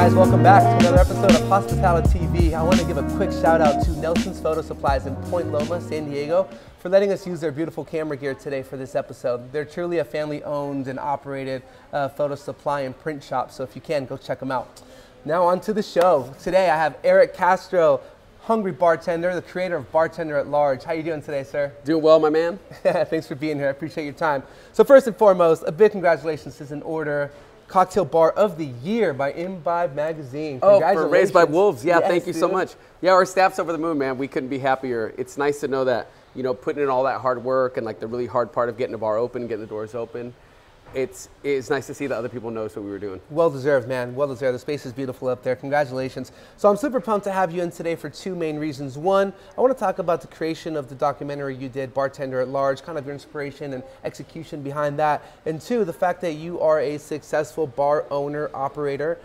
guys, welcome back to another episode of HospitaliTV. I want to give a quick shout out to Nelson's Photo Supplies in Point Loma, San Diego, for letting us use their beautiful camera gear today for this episode. They're truly a family-owned and operated photo supply and print shop, so if you can, go check them out. Now on to the show. Today I have Erick Castro, hungry bartender, the creator of Bartender at Large. How you doing today, sir? Doing well, my man. Thanks for being here. I appreciate your time. So first and foremost, a big congratulations is in order. Cocktail Bar of the Year by Imbibe Magazine. Oh, for Raised by Wolves. Yeah, yes, thank you so much. Yeah, our staff's over the moon, man. We couldn't be happier. It's nice to know that, you know, putting in all that hard work and like the really hard part of getting the bar open, getting the doors open. It's nice to see that other people notice what we were doing. Well deserved, man. Well deserved. The space is beautiful up there. Congratulations. So I'm super pumped to have you in today for two main reasons. One, I want to talk about the creation of the documentary you did, Bartender at Large, kind of your inspiration and execution behind that. And two, the fact that you are a successful bar owner, operator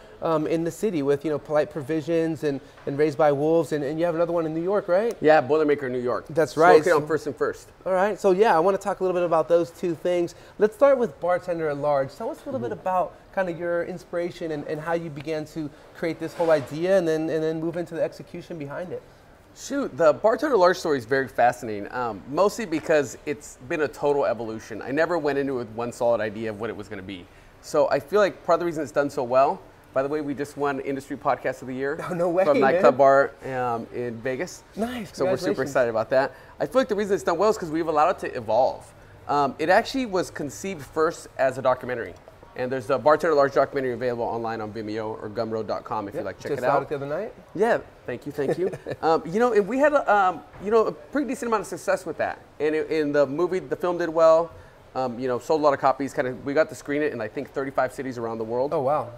in the city with, you know, Polite Provisions and Raised by Wolves. And you have another one in New York, right? Yeah, Boilermaker in New York. That's right. So, okay, on First and First. All right. So yeah, I want to talk a little bit about those two things. Let's start with Bartender at Large. Tell us a little bit about kind of your inspiration and how you began to create this whole idea and then move into the execution behind it. Shoot, the Bartender at Large story is very fascinating, mostly because it's been a total evolution. I never went into it with one solid idea of what it was going to be. So I feel like part of the reason it's done so well, by the way, we just won Industry Podcast of the Year. Oh, no way, from Nightclub Bar in Vegas. Nice, so we're super excited about that. I feel like the reason it's done well is because we've allowed it to evolve. It actually was conceived first as a documentary. And there's the Bartender at Large documentary available online on Vimeo or Gumroad.com if you'd like to check it out. Just saw it the other night? Yeah, thank you. You know, and we had you know, a pretty decent amount of success with that. And in the movie, the film did well. You know, sold a lot of copies. We got to screen it in I think 35 cities around the world. Oh wow.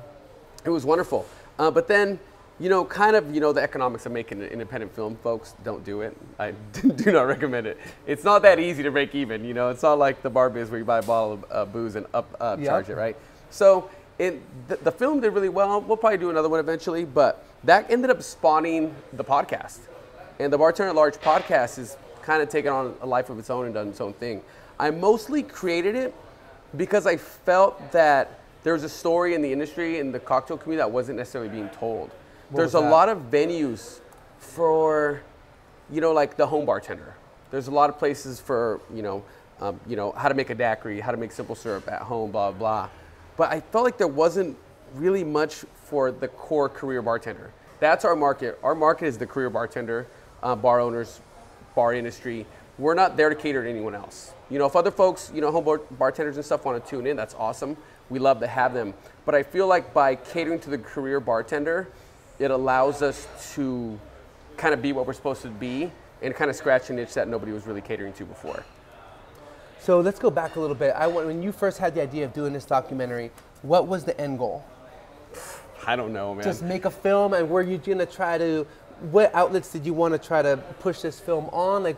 It was wonderful. But then, you know, the economics of making an independent film, folks, don't do it. I do not recommend it. It's not that easy to break even, you know. It's not like the bar biz where you buy a bottle of booze and charge it, right? So the film did really well. We'll probably do another one eventually, but that ended up spawning the podcast. And the Bartender at Large podcast has kind of taken on a life of its own and done its own thing. I mostly created it because I felt that there was a story in the industry, in the cocktail community that wasn't necessarily being told. There's a lot of venues for, you know, like the home bartender. There's a lot of places for, you know, how to make a daiquiri, how to make simple syrup at home, blah, blah. But I felt like there wasn't really much for the core career bartender. That's our market. Our market is the career bartender, bar owners, bar industry. We're not there to cater to anyone else. You know, if other folks, you know, home bartenders and stuff want to tune in, that's awesome. We love to have them. But I feel like by catering to the career bartender, it allows us to kind of be what we're supposed to be and kind of scratch an itch that nobody was really catering to before. So let's go back a little bit. When you first had the idea of doing this documentary, what was the end goal? I don't know, man. Just make a film, and were you gonna try to, what outlets did you want to try to push this film on? Like,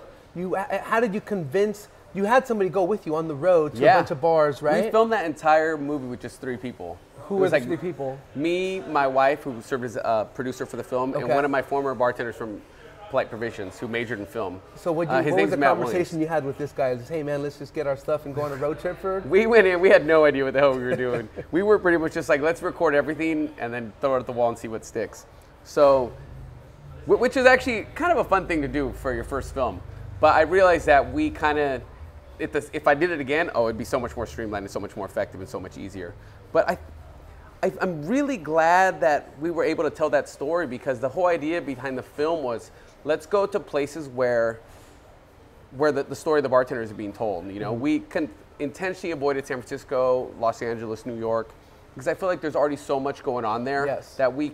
how did you convince, you had somebody go with you on the road to a bunch of bars, right? We filmed that entire movie with just 3 people. Who were the 3 people? Me, my wife, who served as a producer for the film, and one of my former bartenders from Polite Provisions, who majored in film. So what was the conversation you had with this guy? Just, hey man, let's just get our stuff and go on a road trip for it? We went in, we had no idea what the hell we were doing. We were pretty much just like, let's record everything and then throw it at the wall and see what sticks. So, which is actually kind of a fun thing to do for your first film. But I realized that we kind of, if I did it again, it'd be so much more streamlined and so much more effective and so much easier. But I'm really glad that we were able to tell that story, because the whole idea behind the film was, let's go to places where the story of the bartenders is being told. You know, we intentionally avoided San Francisco, Los Angeles, New York, because I feel like there's already so much going on there that we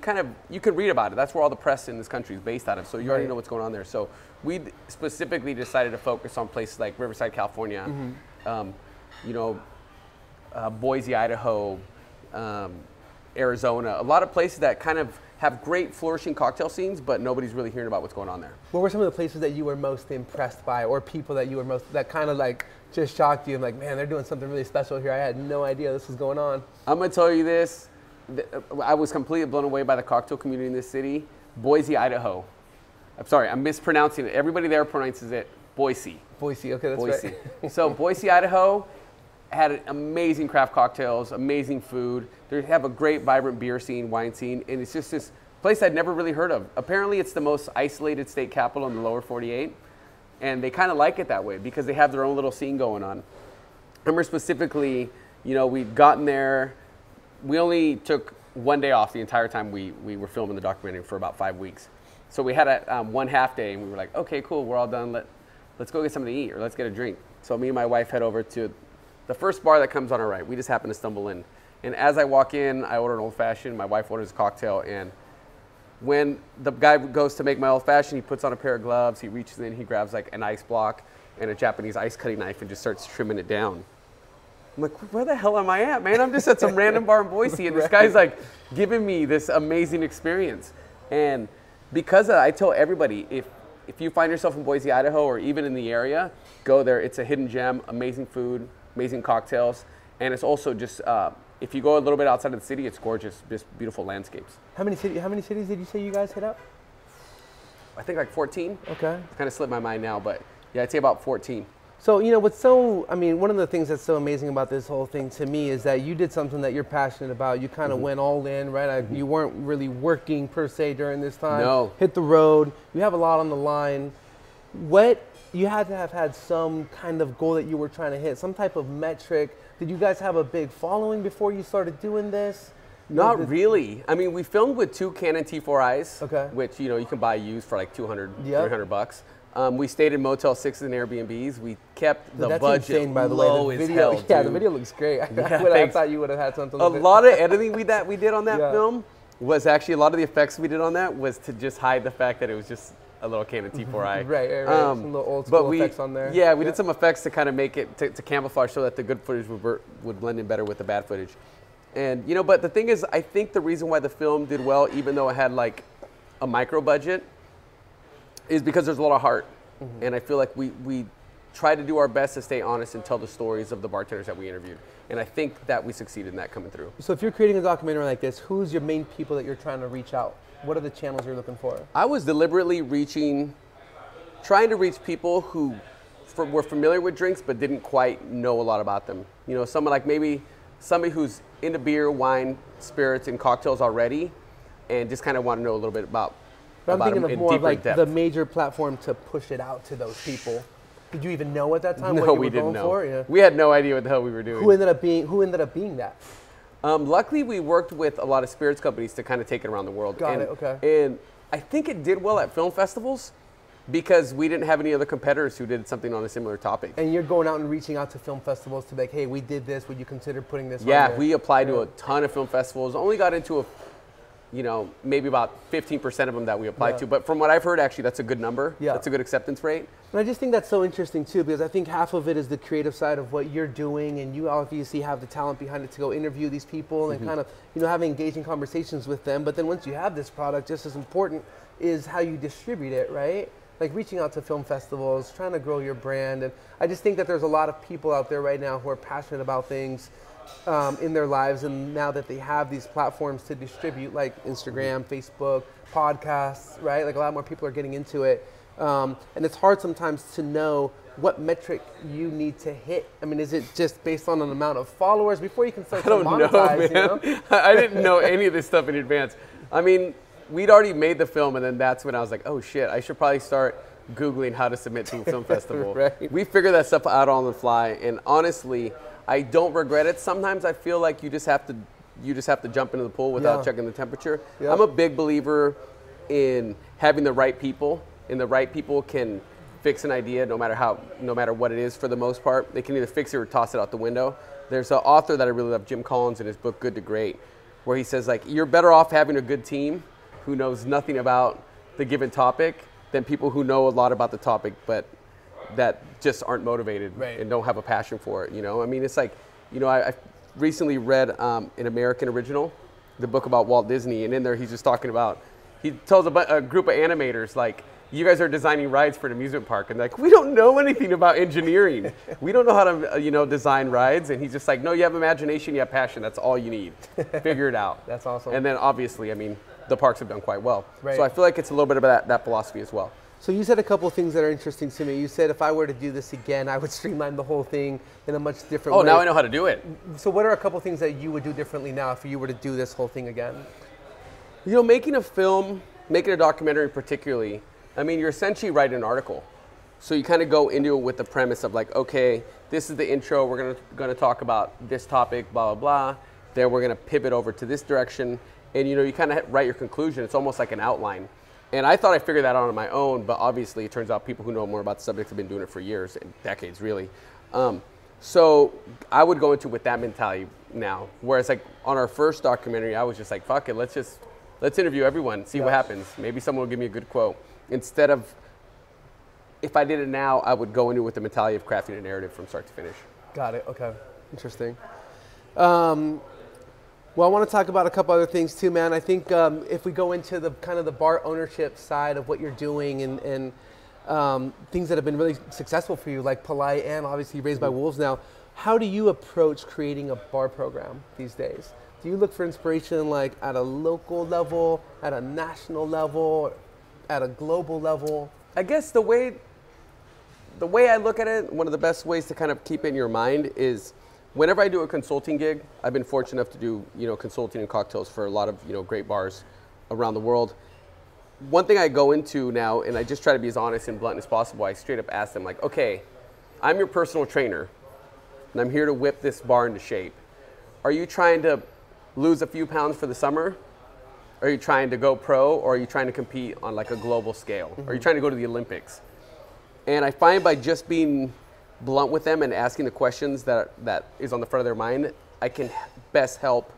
you can read about it. That's where all the press in this country is based out of. So you already know what's going on there. So we specifically decided to focus on places like Riverside, California, you know, Boise, Idaho, Arizona, a lot of places that kind of have great flourishing cocktail scenes, but nobody's really hearing about what's going on there. What were some of the places that you were most impressed by, or people that you were that kind of like just shocked you and like, man, they're doing something really special here. I had no idea this was going on. I'm gonna tell you this, I was completely blown away by the cocktail community in this city. Boise, Idaho. I'm sorry, I'm mispronouncing it. Everybody there pronounces it Boise. Boise, okay, that's Boise. right. So Boise, Idaho, had amazing craft cocktails, amazing food. They have a great, vibrant beer scene, wine scene, and it's just this place I'd never really heard of. Apparently, it's the most isolated state capital in the lower 48, and they kind of like it that way because they have their own little scene going on. I remember specifically, you know, we'd gotten there. We only took one day off the entire time we were filming the documentary for about 5 weeks. So we had a one half day, and we were like, okay, cool, we're all done. Let's go get something to eat, or let's get a drink. So me and my wife head over to the first bar that comes on our right. We just happen to stumble in. And as I walk in, I order an old fashioned. My wife orders a cocktail. And when the guy goes to make my old fashioned, he puts on a pair of gloves. He reaches in, he grabs like an ice block and a Japanese ice cutting knife and just starts trimming it down. I'm like, where the hell am I at, man? I'm just at some random bar in Boise, and this guy's like giving me this amazing experience. And because of that, I tell everybody, if you find yourself in Boise, Idaho, or even in the area, go there. It's a hidden gem, amazing food, amazing cocktails, and it's also just, if you go a little bit outside of the city, it's gorgeous, just beautiful landscapes. How many cities did you say you guys hit up? I think like 14. Okay. It's kind of slipped my mind now, but yeah, I'd say about 14. So, you know, one of the things that's so amazing about this whole thing to me is that you did something that you're passionate about. You kind of went all in, right? You weren't really working per se during this time. No. Hit the road. You have a lot on the line. You had to have had some kind of goal that you were trying to hit, some type of metric. Did you guys have a big following before you started doing this? Not really. I mean, we filmed with 2 Canon T4Is, okay, which, you know, you can buy used for like $200, yep, $300. We stayed in Motel 6s and Airbnbs. We kept the that's budget insane, by the low way. The as video, hell, yeah, dude. the video looks great. Yeah, I thought you would have had something. A lot of editing we did on that yeah, film was actually, a lot of the effects we did on that was to just hide the fact that it was just a little Canon T4i. Right. Some little old school effects on there. Yeah, we did some effects to kind of make it, to camouflage so that the good footage would blend in better with the bad footage. And, you know, but the thing is, I think the reason why the film did well, even though it had like a micro budget, is because there's a lot of heart. And I feel like we try to do our best to stay honest and tell the stories of the bartenders that we interviewed. And I think that we succeeded in that coming through. So if you're creating a documentary like this, who's your main people that you're trying to reach out? What are the channels you're looking for? I was deliberately trying to reach people who were familiar with drinks but didn't quite know a lot about them. You know, someone like maybe somebody who's into beer, wine, spirits, and cocktails already, and just kind of want to know a little bit about But I'm thinking of more of like depth. the major platform to push it out to those people. Did you even know at that time No, what you we were didn't going know. for? Yeah. We had no idea what the hell we were doing. Who ended up being that? Luckily, we worked with a lot of spirits companies to kind of take it around the world. Got it, okay. And I think it did well at film festivals because we didn't have any other competitors who did something on a similar topic. And you're going out and reaching out to film festivals to be like, hey, we did this. Would you consider putting this on Yeah, there? we applied to a ton of film festivals. Only got into maybe about 15% of them that we applied to. But from what I've heard, actually, that's a good number. Yeah. That's a good acceptance rate. And I just think that's so interesting too, because I think half of it is the creative side of what you're doing, and you obviously have the talent behind it to go interview these people and kind of, have engaging conversations with them. But then once you have this product, just as important is how you distribute it, right? Like reaching out to film festivals, trying to grow your brand. And I just think that there's a lot of people out there right now who are passionate about things in their lives, and now that they have these platforms to distribute, like Instagram, Facebook, podcasts, right? Like a lot more people are getting into it. And it's hard sometimes to know what metric you need to hit. I mean, is it just based on an amount of followers before you can start to monetize? I don't know, man. I didn't know any of this stuff in advance. I mean, we'd already made the film, and then that's when I was like, oh shit, I should probably start Googling how to submit to a film festival. Right. We figured that stuff out on the fly, and honestly, I don't regret it. Sometimes I feel like you just have to jump into the pool without checking the temperature. Yep. I'm a big believer in having the right people, and the right people can fix an idea no matter what it is for the most part. They can either fix it or toss it out the window. There's an author that I really love, Jim Collins, in his book Good to Great, where he says like you're better off having a good team who knows nothing about the given topic than people who know a lot about the topic but that just aren't motivated and don't have a passion for it. I mean, it's like, I recently read an American Original, the book about Walt Disney, and in there he's just talking about, he tells a group of animators like, you guys are designing rides for an amusement park, and like, we don't know anything about engineering. We don't know how to design rides. And he's just like, no, you have imagination, you have passion, that's all you need. Figure it out. That's awesome. And then obviously, I mean, the parks have done quite well. Right. So I feel like it's a little bit of that philosophy as well. So you said a couple of things that are interesting to me. You said if I were to do this again, I would streamline the whole thing in a much different way. Oh, now I know how to do it. So what are a couple of things that you would do differently now if you were to do this whole thing again? You know, making a film, making a documentary particularly, I mean, you're essentially writing an article. So you kind of go into it with the premise of like, okay, this is the intro, we're gonna talk about this topic, blah, blah, blah. Then we're gonna pivot over to this direction. And you know, you kind of write your conclusion. It's almost like an outline. And I thought I figured that out on my own, but obviously it turns out people who know more about the subject have been doing it for years and decades, really. So I would go into it with that mentality now. Whereas like on our first documentary, I was just like, fuck it, let's interview everyone, see what happens. Maybe someone will give me a good quote. Instead of, if I did it now, I would go into it with the mentality of crafting a narrative from start to finish. Got it, okay, interesting. Well, I want to talk about a couple other things too, man. I think if we go into the kind of the bar ownership side of what you're doing and things that have been really successful for you, like Polite and obviously Raised by Wolves now, how do you approach creating a bar program these days? Do you look for inspiration like at a local level, at a national level, at a global level? I guess the way I look at it, one of the best ways to kind of keep it in your mind is whenever I do a consulting gig, I've been fortunate enough to do, you know, consulting and cocktails for a lot of, you know, great bars around the world. One thing I go into now, and I just try to be as honest and blunt as possible, I straight up ask them like, okay, I'm your personal trainer, and I'm here to whip this bar into shape. Are you trying to lose a few pounds for the summer? Are you trying to go pro, or are you trying to compete on like a global scale? Are you trying to go to the Olympics? And I find by just being blunt with them and asking the questions that is on the front of their mind, I can best help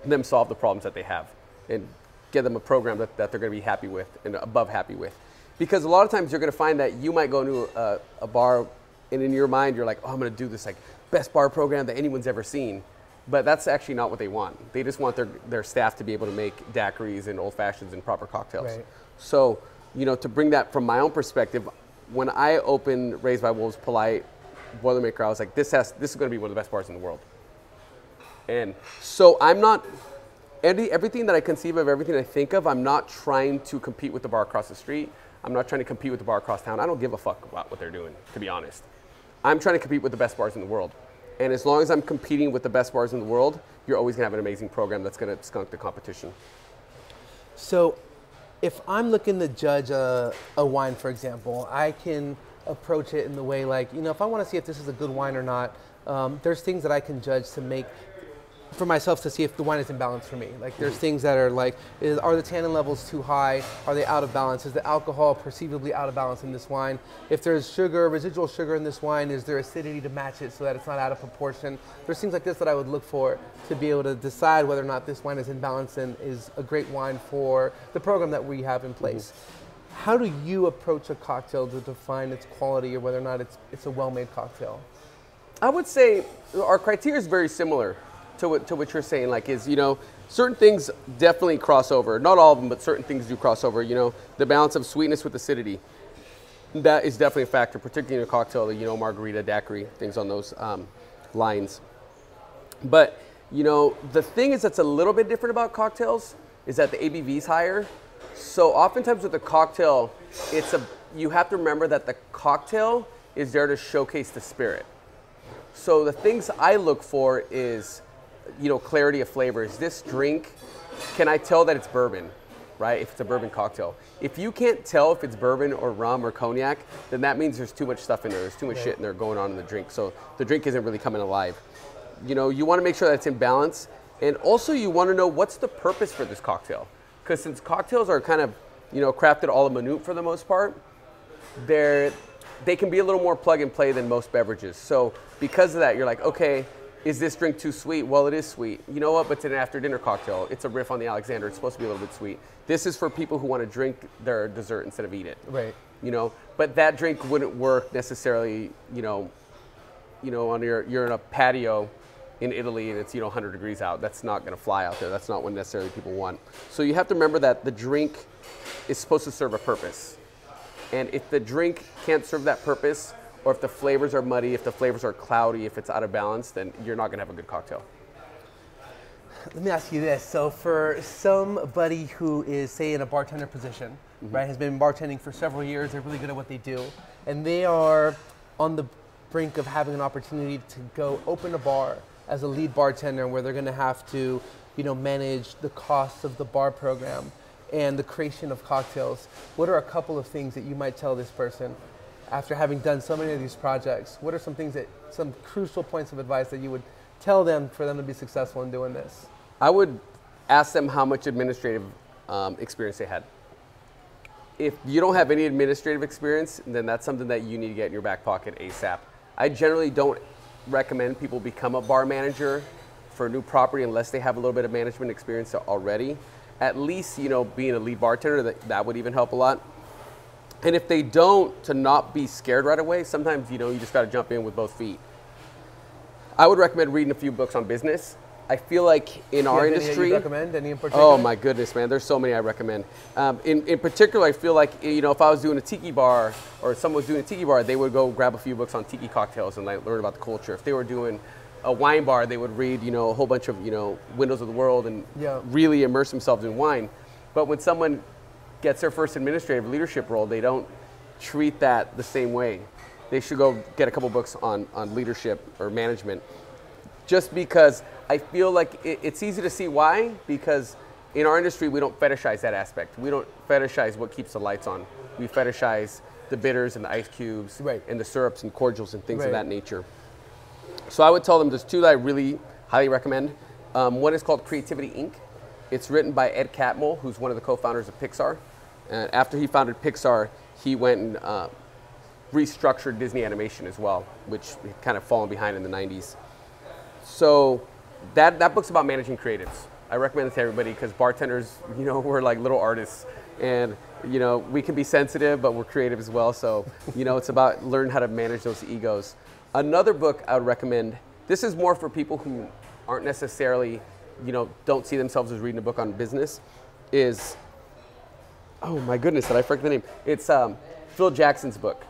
them solve the problems that they have and get them a program that they're going to be happy with and above happy with. Because a lot of times you're going to find that you might go into a bar and in your mind you're like, oh, I'm going to do this like best bar program that anyone's ever seen. But that's actually not what they want. They just want their staff to be able to make daiquiris and old fashions and proper cocktails. Right. So, you know, to bring that from my own perspective, when I opened Raised by Wolves, Polite, Boilermaker, I was like, this is going to be one of the best bars in the world. And so I'm not, everything that I conceive of, everything I think of, I'm not trying to compete with the bar across the street. I'm not trying to compete with the bar across town. I don't give a fuck about what they're doing, to be honest. I'm trying to compete with the best bars in the world. And as long as I'm competing with the best bars in the world, you're always going to have an amazing program that's going to skunk the competition. So if I'm looking to judge a wine, for example, I can approach it in the way like, you know, if I want to see if this is a good wine or not, there's things that I can judge to make for myself to see if the wine is in balance for me. Like there's things that are like, are the tannin levels too high? Are they out of balance? Is the alcohol perceivably out of balance in this wine? If there's sugar, residual sugar in this wine, is there acidity to match it so that it's not out of proportion? There's things like this that I would look for to be able to decide whether or not this wine is in balance and is a great wine for the program that we have in place. How do you approach a cocktail to define its quality or whether or not it's a well-made cocktail? I would say our criteria is very similar to what you're saying, like is, you know, certain things definitely cross over. Not all of them, but certain things do cross over. You know, the balance of sweetness with acidity. That is definitely a factor, particularly in a cocktail, you know, margarita, daiquiri, things on those lines. But, you know, the thing is that's a little bit different about cocktails is that the ABV is higher. So oftentimes with a cocktail, you have to remember that the cocktail is there to showcase the spirit. So the things I look for is, you know, clarity of flavor. Is this drink, can I tell that it's bourbon, right? If it's a bourbon cocktail. If you can't tell if it's bourbon or rum or cognac, then that means there's too much stuff in there. There's too much shit in there going on in the drink. So the drink isn't really coming alive. You know, you want to make sure that it's in balance. And also you want to know what's the purpose for this cocktail. Because since cocktails are kind of, you know, crafted a la minute for the most part, they can be a little more plug and play than most beverages. So because of that, you're like, okay, is this drink too sweet? Well, it is sweet. You know what? But it's an after dinner cocktail. It's a riff on the Alexander. It's supposed to be a little bit sweet. This is for people who want to drink their dessert instead of eat it. Right. You know, but that drink wouldn't work necessarily, you know, on you're in a patio in Italy and it's, you know, 100 degrees out. That's not going to fly out there. That's not what necessarily people want. So you have to remember that the drink is supposed to serve a purpose. And if the drink can't serve that purpose, or if the flavors are muddy, if the flavors are cloudy, if it's out of balance, then you're not going to have a good cocktail. Let me ask you this. So for somebody who is, say, in a bartender position, right, has been bartending for several years. They're really good at what they do. And they are on the brink of having an opportunity to go open a bar as a lead bartender, where they're going to have to, manage the costs of the bar program and the creation of cocktails. What are a couple of things that you might tell this person after having done so many of these projects? What are some crucial points of advice that you would tell them for them to be successful in doing this? I would ask them how much administrative experience they had. If you don't have any administrative experience, then that's something that you need to get in your back pocket ASAP. I generally don't recommend people become a bar manager for a new property unless they have a little bit of management experience already. At least, being a lead bartender, that would even help a lot. And if they don't, to not be scared right away, sometimes, you just got to jump in with both feet. I would recommend reading a few books on business. I feel like in our industry, you recommend any in particular? Oh my goodness, man! There's so many I recommend. In particular, I feel like if I was doing a tiki bar or someone was doing a tiki bar, they would go grab a few books on tiki cocktails and learn about the culture. If they were doing a wine bar, they would read a whole bunch of Windows of the World and really immerse themselves in wine. But when someone gets their first administrative leadership role, they don't treat that the same way. They should go get a couple books on leadership or management. Just because I feel like it's easy to see why, because in our industry, we don't fetishize that aspect. We don't fetishize what keeps the lights on. We fetishize the bitters and the ice cubes and the syrups and cordials and things of that nature. So I would tell them there's two that I really highly recommend. One is called Creativity Inc. It's written by Erick Castro, who's one of the co-founders of Pixar. And after he founded Pixar, he went and restructured Disney animation as well, which had kind of fallen behind in the 90s. So that book's about managing creatives. I recommend it to everybody because bartenders, we're like little artists, and we can be sensitive, but we're creative as well. So it's about learning how to manage those egos. Another book I would recommend. This is more for people who aren't necessarily, don't see themselves as reading a book on business. Is, oh my goodness, did I forget the name? It's Phil Jackson's book.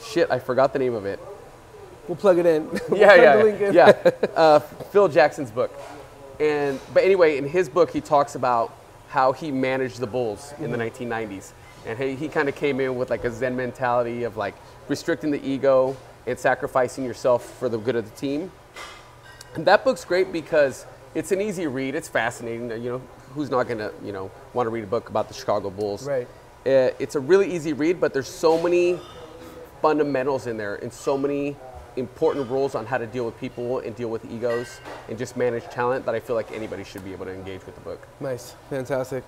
Shit, I forgot the name of it. We'll plug it in. Phil Jackson's book. But anyway, in his book, he talks about how he managed the Bulls in the 1990s. And he kind of came in with like a Zen mentality of like restricting the ego and sacrificing yourself for the good of the team. And that book's great because it's an easy read. It's fascinating. Who's not going to, want to read a book about the Chicago Bulls? Right. It's a really easy read, but there's so many fundamentals in there and so many important rules on how to deal with people and deal with egos and just manage talent that I feel like anybody should be able to engage with the book. Nice. Fantastic.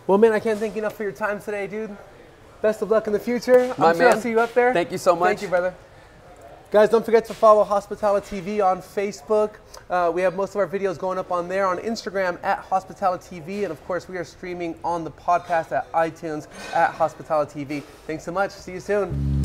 Well, man, I can't thank you enough for your time today, dude. Best of luck in the future. I'm sure I'll see you up there. Thank you so much. Thank you, brother. Guys, don't forget to follow HospitaliTV on Facebook. We have most of our videos going up on there. On Instagram at HospitaliTV. And of course, we are streaming on the podcast at iTunes at HospitaliTV. Thanks so much. See you soon.